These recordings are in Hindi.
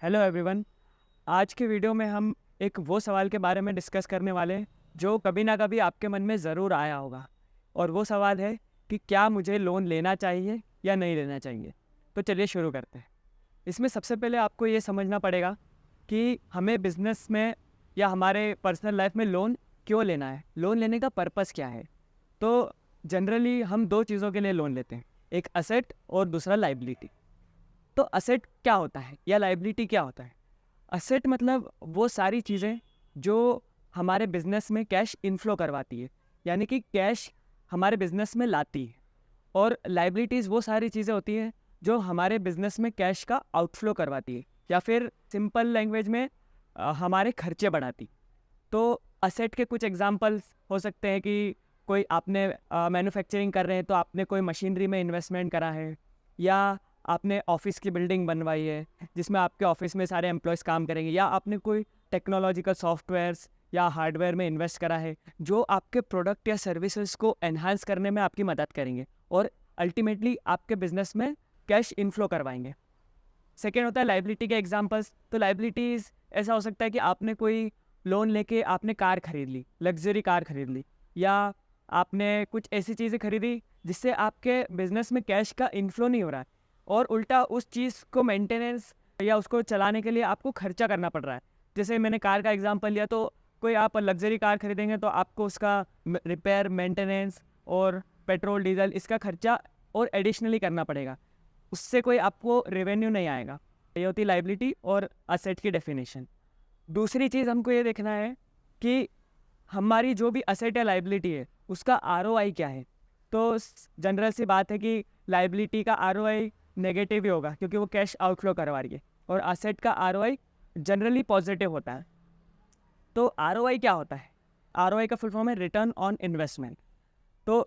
Hello everyone. आज के वीडियो में हम एक वो सवाल के बारे में डिस्कस करने वाले हैं जो कभी ना कभी आपके मन में ज़रूर आया होगा। और वो सवाल है कि क्या मुझे लोन लेना चाहिए या नहीं लेना चाहिए। तो चलिए शुरू करते हैं। इसमें सबसे पहले आपको ये समझना पड़ेगा कि हमें बिज़नेस में या हमारे पर्सनल लाइफ में लोन क्यों लेना है, लोन लेने का पर्पस क्या है। तो जनरली हम दो चीज़ों के लिए लोन लेते हैं, एक असेट और दूसरा लाइबिलिटी। तो असेट क्या होता है या लाइबिलिटी क्या होता है। असेट मतलब वो सारी चीज़ें जो हमारे बिजनेस में कैश इनफ्लो करवाती है, यानी कि कैश हमारे बिजनेस में लाती है। और लाइबिलिटीज़ वो सारी चीज़ें होती हैं जो हमारे बिजनेस में कैश का आउटफ्लो करवाती है, या फिर सिंपल लैंग्वेज में हमारे खर्चे बढ़ाती। तो असेट के कुछ एग्जांपल्स हो सकते हैं कि कोई आपने मैन्युफैक्चरिंग कर रहे हैं तो आपने कोई मशीनरी में इन्वेस्टमेंट करा है, या आपने ऑफिस की बिल्डिंग बनवाई है जिसमें आपके ऑफिस में सारे एम्प्लॉयज़ काम करेंगे, या आपने कोई टेक्नोलॉजिकल सॉफ्टवेयर्स या हार्डवेयर में इन्वेस्ट करा है जो आपके प्रोडक्ट या सर्विसेज को एनहांस करने में आपकी मदद करेंगे और अल्टीमेटली आपके बिजनेस में कैश इनफ्लो करवाएंगे। सेकेंड होता है लाइबिलिटी के एग्जांपल्स। तो लाइबिलिटीज़ ऐसा हो सकता है कि आपने कोई लोन लेके आपने कार खरीद ली, लग्जरी कार खरीद ली, या आपने कुछ ऐसी चीज़ें खरीदी जिससे आपके बिजनेस में कैश का इनफ्लो नहीं हो रहा है, और उल्टा उस चीज़ को मेंटेनेंस या उसको चलाने के लिए आपको खर्चा करना पड़ रहा है। जैसे मैंने कार का एग्जांपल लिया, तो कोई आप लग्जरी कार खरीदेंगे तो आपको उसका रिपेयर, मेंटेनेंस और पेट्रोल डीजल इसका खर्चा और एडिशनली करना पड़ेगा, उससे कोई आपको रेवेन्यू नहीं आएगा। ये होती लाइबिलिटी और असेट की डेफिनेशन। दूसरी चीज़ हमको ये देखना है कि हमारी जो भी असेट या लाइबिलिटी है उसका आरओआई क्या है। तो जनरल सी बात है कि लाइबिलिटी का आरओआई नेगेटिव ही होगा क्योंकि वो कैश आउटफ्लो करवा रही है, और असेट का आरओआई जनरली पॉजिटिव होता है। तो आरओआई क्या होता है? आरओआई का फुल फॉर्म है रिटर्न ऑन इन्वेस्टमेंट। तो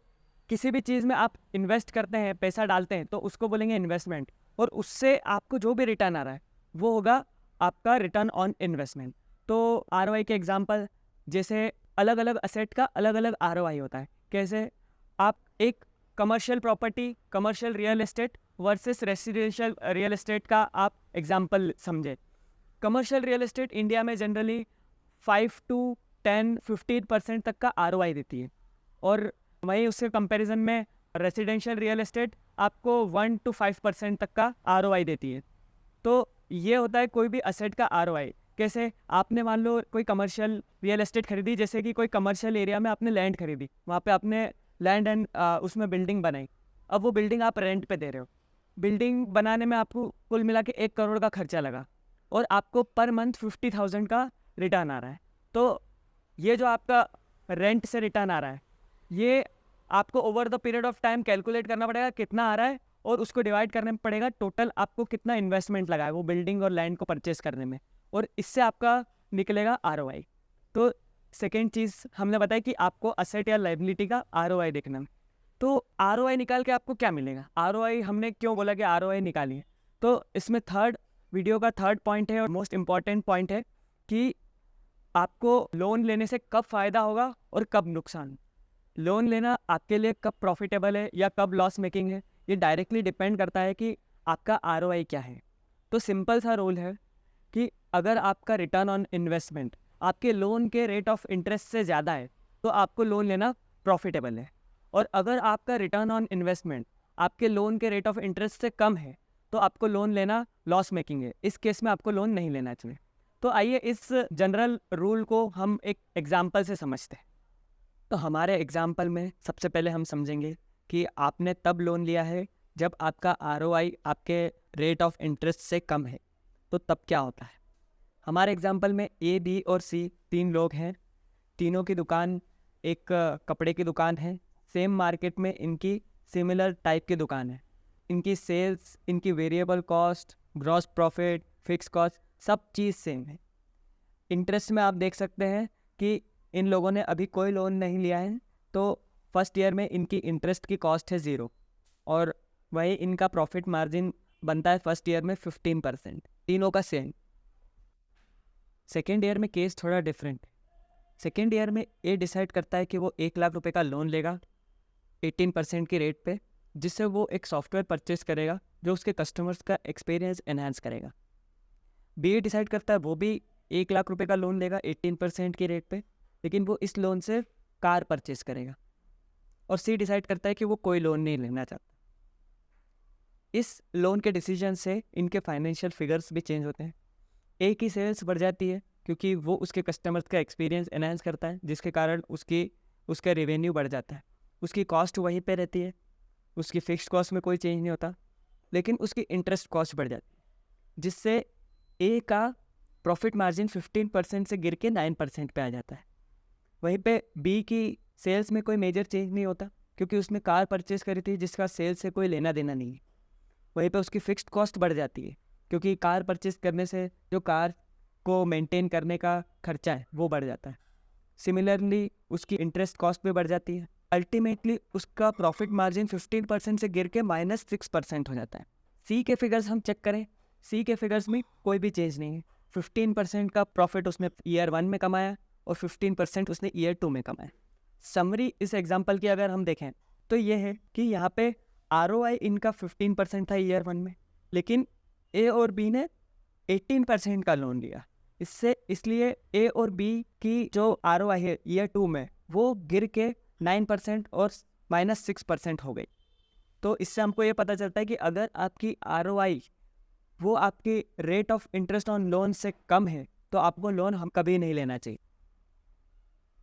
किसी भी चीज़ में आप इन्वेस्ट करते हैं, पैसा डालते हैं, तो उसको बोलेंगे इन्वेस्टमेंट, और उससे आपको जो भी रिटर्न आ रहा है वो होगा आपका रिटर्न ऑन इन्वेस्टमेंट। तो आरओआई के एग्जांपल, जैसे अलग अलग असेट का अलग अलग आरओआई होता है। कैसे? आप एक commercial property, commercial real estate versus residential real estate का आप एग्जांपल समझे। कमर्शियल रियल एस्टेट इंडिया में जनरली 5 टू 10-15% तक का आरओआई देती है, और वहीं उसके कंपैरिजन में रेसिडेंशियल रियल एस्टेट आपको 1 to 5% तक का आरओआई देती है। तो ये होता है कोई भी असेट का आरओआई। कैसे? आपने मान लो कोई कमर्शियल रियल एस्टेट खरीदी, जैसे कि कोई कमर्शियल एरिया में आपने लैंड खरीदी, वहाँ पे आपने लैंड एंड उसमें बिल्डिंग बनाई। अब वो बिल्डिंग आप रेंट पे दे रहे हो। बिल्डिंग बनाने में आपको कुल मिला के 1 करोड़ का खर्चा लगा, और आपको पर मंथ 50,000 का रिटर्न आ रहा है। तो ये जो आपका रेंट से रिटर्न आ रहा है, ये आपको over the period of time calculate करना पड़ेगा कितना आ रहा है, और उसको डिवाइड करना पड़ेगा टोटल आपको कितना इन्वेस्टमेंट लगा है वो बिल्डिंग और लैंड को परचेस करने में, और इससे आपका निकलेगा आरओआई। तो सेकेंड चीज़ हमने बताया कि आपको असेट या लाइबिलिटी का आरओआई देखना है। तो आरओआई निकाल के आपको क्या मिलेगा? आरओआई हमने क्यों बोला कि आरओआई निकालिए? तो इसमें वीडियो का थर्ड पॉइंट है और मोस्ट इम्पॉर्टेंट पॉइंट है कि आपको लोन लेने से कब फ़ायदा होगा और कब नुकसान। लोन लेना आपके लिए कब प्रॉफिटेबल है या कब लॉस मेकिंग है, ये डायरेक्टली डिपेंड करता है कि आपका आरओआई क्या है। तो सिंपल सा रूल है कि अगर आपका रिटर्न ऑन इन्वेस्टमेंट आपके लोन के रेट ऑफ इंटरेस्ट से ज़्यादा है तो आपको लोन लेना प्रॉफिटेबल है, और अगर आपका रिटर्न ऑन इन्वेस्टमेंट आपके लोन के रेट ऑफ इंटरेस्ट से कम है तो आपको लोन लेना लॉस मेकिंग है। इस केस में आपको लोन नहीं लेना चाहिए। तो आइए इस जनरल रूल को हम एक एग्जाम्पल से समझते हैं। तो हमारे एग्जाम्पल में सबसे पहले हम समझेंगे कि आपने तब लोन लिया है जब आपका आरओआई आपके रेट ऑफ इंटरेस्ट से कम है। तो तब क्या होता है? हमारे एग्जाम्पल में ए, बी और सी 3 लोग हैं। तीनों की दुकान एक कपड़े की दुकान है। सेम मार्केट में इनकी सिमिलर टाइप की दुकान है। इनकी सेल्स, इनकी variable cost, gross profit, fix cost सब चीज़ सेम है। इंटरेस्ट में आप देख सकते हैं कि इन लोगों ने अभी कोई लोन नहीं लिया है, तो फर्स्ट ईयर में इनकी इंटरेस्ट की कॉस्ट है 0, और वहीं इनका प्रॉफिट मार्जिन बनता है फर्स्ट ईयर में 15%। तीनों का सेम। सेकेंड ईयर में केस थोड़ा डिफरेंट है। सेकेंड ईयर में ए डिसाइड करता है कि वो 1 लाख रुपए का लोन लेगा 18% की रेट पे, जिससे वो एक सॉफ्टवेयर परचेस करेगा जो उसके कस्टमर्स का एक्सपीरियंस एनहांस करेगा। बी डिसाइड करता है वो भी 1 लाख रुपए का लोन लेगा 18% की रेट पे, लेकिन वो इस लोन से कार परचेस करेगा। और सी डिसाइड करता है कि वो कोई लोन नहीं लेना चाहता। इस लोन के डिसीजन से इनके फाइनेंशियल फिगर्स भी चेंज होते हैं। ए की सेल्स बढ़ जाती है क्योंकि वो उसके कस्टमर्स का एक्सपीरियंस एनहांस करता है, जिसके कारण उसका रेवेन्यू बढ़ जाता है। उसकी कॉस्ट वहीं पे रहती है, उसकी फिक्स्ड कॉस्ट में कोई चेंज नहीं होता, लेकिन उसकी इंटरेस्ट कॉस्ट बढ़ जाती है, जिससे ए का प्रॉफिट मार्जिन 15% से गिर के 9% पे आ जाता है। वहीं पे बी की सेल्स में कोई मेजर चेंज नहीं होता क्योंकि उसने कार परचेस करी थी जिसका सेल्स से कोई लेना देना नहीं है। वहीं पे उसकी फिक्स्ड कॉस्ट बढ़ जाती है क्योंकि कार परचेस करने से जो कार को मेंटेन करने का खर्चा है वो बढ़ जाता है। सिमिलरली उसकी इंटरेस्ट कॉस्ट भी बढ़ जाती है। अल्टीमेटली उसका प्रॉफिट मार्जिन 15% से गिर के -6% हो जाता है। सी के फिगर्स हम चेक करें, सी के फिगर्स में कोई भी चेंज नहीं है। 15% का प्रॉफिट उसने ईयर 1 में कमाया और 15% उसने ईयर 2 में कमाया। समरी इस एग्जांपल की अगर हम देखें तो ये है कि यहाँ पे ROI इनका 15% था ईयर 1 में, लेकिन ए और बी ने 18% का लोन लिया। इसलिए ए और बी की जो ROI है ईयर 2 में वो गिर के 9% और -6% हो गई। तो इससे हमको ये पता चलता है कि अगर आपकी ROI वो आपकी rate of interest on loan से कम है तो आपको लोन हम कभी नहीं लेना चाहिए।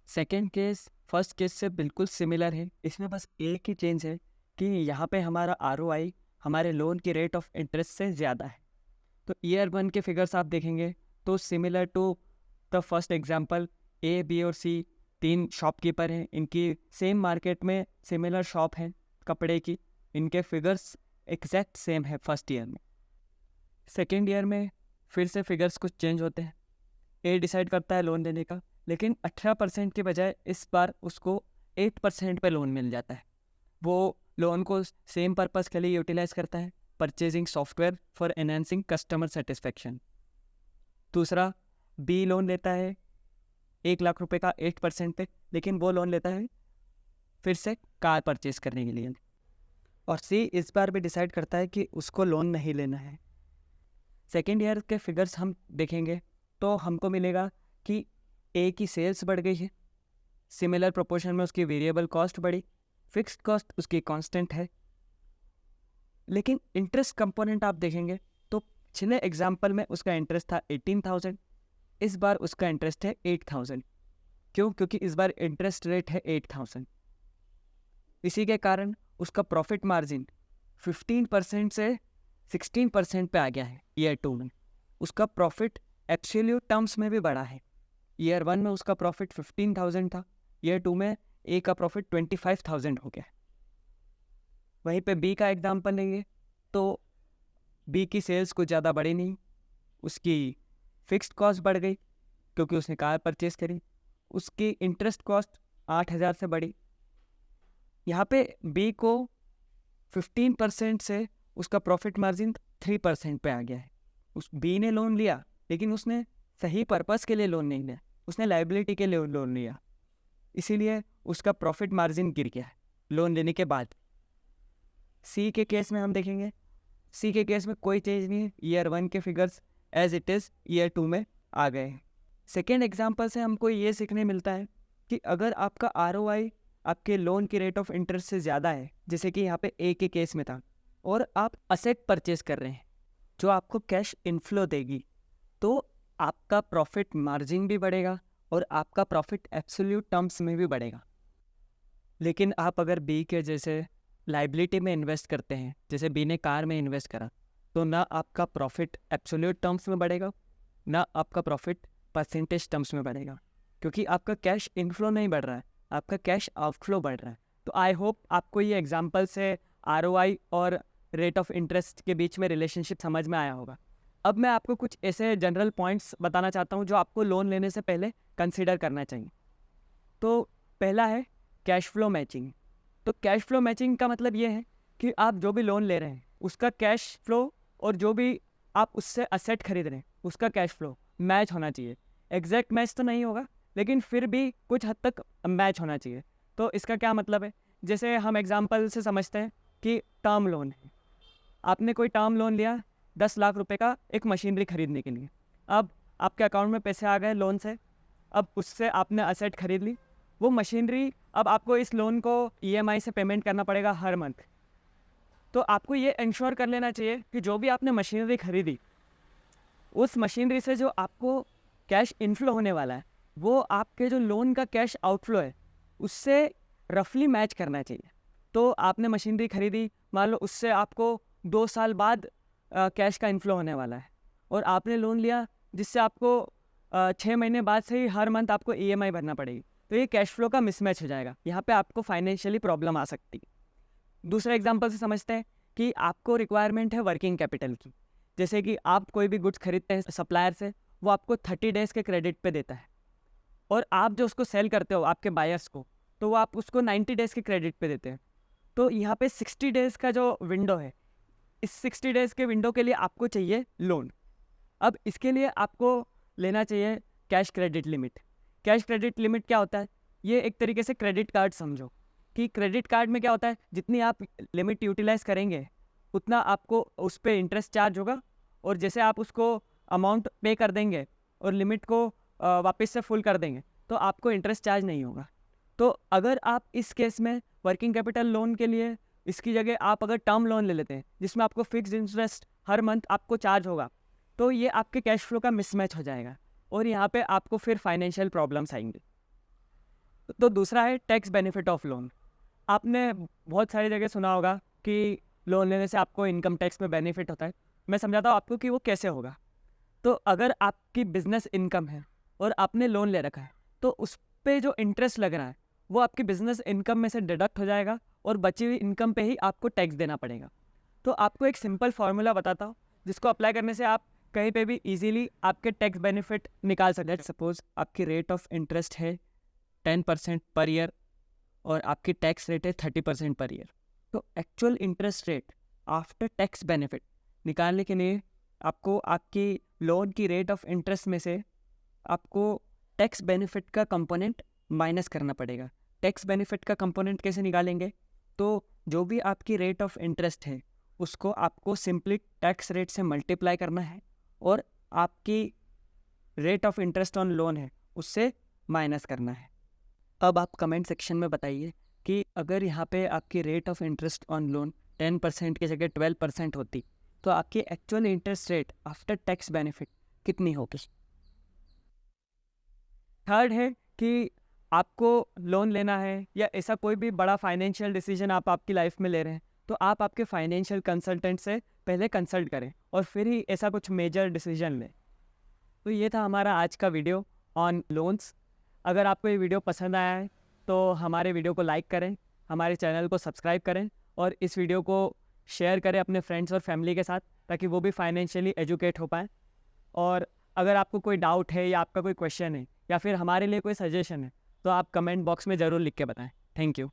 सेकेंड केस फर्स्ट केस से बिल्कुल सिमिलर है, इसमें बस एक ही चेंज है कि यहाँ पे हमारा ROI हमारे लोन की रेट ऑफ इंटरेस्ट से ज़्यादा है। तो ईयर 1 के फिगर्स आप देखेंगे तो similar to the first example, A B और सी 3 शॉपकीपर हैं, इनकी सेम मार्केट में सिमिलर शॉप है कपड़े की, इनके फिगर्स एग्जैक्ट सेम है फर्स्ट ईयर में। सेकेंड ईयर में फिर से फिगर्स कुछ चेंज होते हैं। ए डिसाइड करता है लोन देने का, लेकिन 18% के बजाय इस बार उसको 8% पे लोन मिल जाता है। वो लोन को सेम पर्पस के लिए यूटिलाइज करता है, purchasing software for enhancing customer satisfaction. दूसरा, बी लोन लेता है 1 लाख रुपए का 8% पे, लेकिन वो लोन लेता है फिर से कार परचेज करने के लिए। और सी इस बार भी डिसाइड करता है कि उसको लोन नहीं लेना है। सेकेंड ईयर के फिगर्स हम देखेंगे तो हमको मिलेगा कि ए की सेल्स बढ़ गई है, सिमिलर प्रोपोर्शन में उसकी वेरिएबल कॉस्ट बढ़ी, फिक्स्ड कॉस्ट उसकी कांस्टेंट है। लेकिन इंटरेस्ट कंपोनेंट आप देखेंगे तो पिछले एग्जाम्पल में उसका इंटरेस्ट था 18,000, इस बार उसका इंटरेस्ट है 8,000। क्यों? क्योंकि इस बार इंटरेस्ट रेट है 8,000। इसी के कारण उसका प्रॉफिट मार्जिन 15% से 16% पे आ गया है ईयर 2 में। उसका प्रॉफिट एब्सोल्यूट टर्म्स में भी बढ़ा है। ईयर 1 में उसका प्रॉफिट 15,000 था, ईयर 2 में ए का प्रॉफिट 25,000 हो गया। वहीं पे बी का एग्जाम्पल लेंगे तो बी की सेल्स कुछ ज़्यादा बढ़ी नहीं, उसकी फिक्स्ड कॉस्ट बढ़ गई क्योंकि उसने कार परचेज करी, उसकी इंटरेस्ट कॉस्ट 8,000 से बढ़ी। यहाँ पे बी को 15% से उसका प्रॉफिट मार्जिन 3% पे आ गया है। उस बी ने लोन लिया लेकिन उसने सही पर्पस के लिए लोन नहीं लिया, उसने लाइबिलिटी के लिए लोन लिया, इसीलिए उसका प्रॉफिट मार्जिन गिर गया है लोन लेने के बाद। सी के केस में हम देखेंगे, सी के केस में कोई चेंज नहीं है, ईयर 1 के figures as it is year 2 में आ गए हैं। सेकेंड एग्जाम्पल से हमको ये सीखने मिलता है कि अगर आपका ROI आपके लोन की रेट ऑफ इंटरेस्ट से ज़्यादा है, जैसे कि यहाँ पे ए के केस में था, और आप असेट परचेज कर रहे हैं जो आपको कैश इनफ्लो देगी, तो आपका प्रॉफिट मार्जिन भी बढ़ेगा और आपका प्रॉफिट एब्सोल्यूट टर्म्स में भी बढ़ेगा। लेकिन आप अगर बी के जैसे लाइबिलिटी में इन्वेस्ट करते हैं, जैसे बी ने कार में इन्वेस्ट करा, तो ना आपका प्रॉफिट एब्सोल्यूट टर्म्स में बढ़ेगा, ना आपका प्रॉफिट परसेंटेज टर्म्स में बढ़ेगा, क्योंकि आपका कैश इनफ्लो नहीं बढ़ रहा है, आपका कैश आउटफ्लो बढ़ रहा है। तो आई होप आपको ये एग्जांपल से ROI और रेट ऑफ इंटरेस्ट के बीच में रिलेशनशिप समझ में आया होगा। अब मैं आपको कुछ ऐसे जनरल पॉइंट्स बताना चाहता हूँ जो आपको लोन लेने से पहले कंसिडर करना चाहिए। तो पहला है कैश फ्लो मैचिंग। तो कैश फ्लो मैचिंग का मतलब ये है कि आप जो भी लोन ले रहे हैं उसका कैश फ्लो और जो भी आप उससे असेट खरीद रहे हैं उसका कैश फ्लो मैच होना चाहिए। एग्जैक्ट मैच तो नहीं होगा, लेकिन फिर भी कुछ हद तक मैच होना चाहिए। तो इसका क्या मतलब है, जैसे हम एग्जांपल से समझते हैं कि टर्म लोन है, आपने कोई टर्म लोन लिया 10 लाख रुपए का एक मशीनरी खरीदने के लिए, अब आपके अकाउंट में पैसे आ गए लोन से, अब उससे आपने असेट खरीद ली, वो मशीनरी अब आपको इस लोन को ईएमआई से पेमेंट करना पड़ेगा हर मंथ। तो आपको ये इंश्योर कर लेना चाहिए कि जो भी आपने मशीनरी खरीदी, उस मशीनरी से जो आपको कैश इनफ्लो होने वाला है वो आपके जो लोन का कैश आउटफ्लो है उससे रफली मैच करना चाहिए। तो आपने मशीनरी खरीदी, मान लो उससे आपको 2 साल बाद कैश का इनफ्लो होने वाला है, और आपने लोन लिया जिससे आपको 6 महीने बाद से ही हर मंथ आपको ईएमआई भरना पड़ेगी, तो ये कैश फ्लो का मिसमैच हो जाएगा। यहाँ पे आपको फाइनेंशियली प्रॉब्लम आ सकती है। दूसरे एग्जांपल से समझते हैं कि आपको रिक्वायरमेंट है वर्किंग कैपिटल की। जैसे कि आप कोई भी गुड्स खरीदते हैं सप्लायर से, वो आपको 30 डेज़ के क्रेडिट पे देता है, और आप जो उसको सेल करते हो आपके बायर्स को, तो वो आप उसको 90 डेज़ के क्रेडिट पे देते हैं। तो यहाँ पे 60 डेज़ का जो विंडो है, इस 60 डेज़ के विंडो के लिए आपको चाहिए लोन। अब इसके लिए आपको लेना चाहिए cash credit limit. Cash credit limit क्या होता है? ये एक तरीके से क्रेडिट कार्ड समझो, कि क्रेडिट कार्ड में क्या होता है, जितनी आप लिमिट यूटिलाइज करेंगे उतना आपको उस पर इंटरेस्ट चार्ज होगा, और जैसे आप उसको अमाउंट पे कर देंगे और लिमिट को वापस से फुल कर देंगे तो आपको इंटरेस्ट चार्ज नहीं होगा। तो अगर आप इस केस में वर्किंग कैपिटल लोन के लिए इसकी जगह आप अगर टर्म लोन ले लेते हैं जिसमें आपको फिक्स्ड इंटरेस्ट हर मंथ आपको चार्ज होगा, तो ये आपके कैश फ्लो का मिसमैच हो जाएगा, और यहाँ पे आपको फिर फाइनेंशियल प्रॉब्लम्स आएंगे। तो दूसरा है टैक्स बेनिफिट ऑफ लोन। आपने बहुत सारी जगह सुना होगा कि लोन लेने से आपको इनकम टैक्स में बेनिफिट होता है। मैं समझाता हूँ आपको कि वो कैसे होगा। तो अगर आपकी बिजनेस इनकम है और आपने लोन ले रखा है, तो उस पे जो इंटरेस्ट लग रहा है वो आपकी बिजनेस इनकम में से डिडक्ट हो जाएगा, और बची हुई इनकम पे ही आपको टैक्स देना पड़ेगा। तो आपको एक सिंपल फार्मूला बताता हूँ जिसको अप्लाई करने से आप कहीं पे भी इजीली आपके टैक्स बेनिफिट निकाल सकते हैं। सपोज आपकी रेट ऑफ इंटरेस्ट है 10% पर ईयर और आपकी टैक्स रेट है 30% पर ईयर, तो actual interest rate after tax benefit निकालने के लिए आपको आपकी लोन की रेट ऑफ इंटरेस्ट में से आपको टैक्स बेनिफिट का कंपोनेंट माइनस करना पड़ेगा। टैक्स बेनिफिट का कंपोनेंट कैसे निकालेंगे? तो जो भी आपकी रेट ऑफ इंटरेस्ट है उसको आपको सिंपली टैक्स रेट से मल्टीप्लाई करना है, और आपकी rate of interest on loan है उससे माइनस करना है। अब आप कमेंट सेक्शन में बताइए कि अगर यहाँ पे आपकी rate of interest on loan 10% की जगह 12% होती, तो आपकी actual interest rate after tax benefit कितनी होगी। थर्ड है कि आपको लोन लेना है या ऐसा कोई भी बड़ा फाइनेंशियल डिसीजन आप आपकी लाइफ में ले रहे हैं, तो आप आपके फाइनेंशियल कंसल्टेंट से पहले कंसल्ट करें और फिर ही ऐसा कुछ मेजर डिसीजन लें। तो ये था हमारा आज का वीडियो ऑन लोन्स। अगर आपको ये वीडियो पसंद आया है तो हमारे वीडियो को लाइक करें, हमारे चैनल को सब्सक्राइब करें, और इस वीडियो को शेयर करें अपने फ्रेंड्स और फैमिली के साथ, ताकि वो भी फाइनेंशियली एजुकेट हो पाएँ। और अगर आपको कोई डाउट है या आपका कोई क्वेश्चन है या फिर हमारे लिए कोई सजेशन है, तो आप कमेंट बॉक्स में ज़रूर लिख के बताएं। Thank you.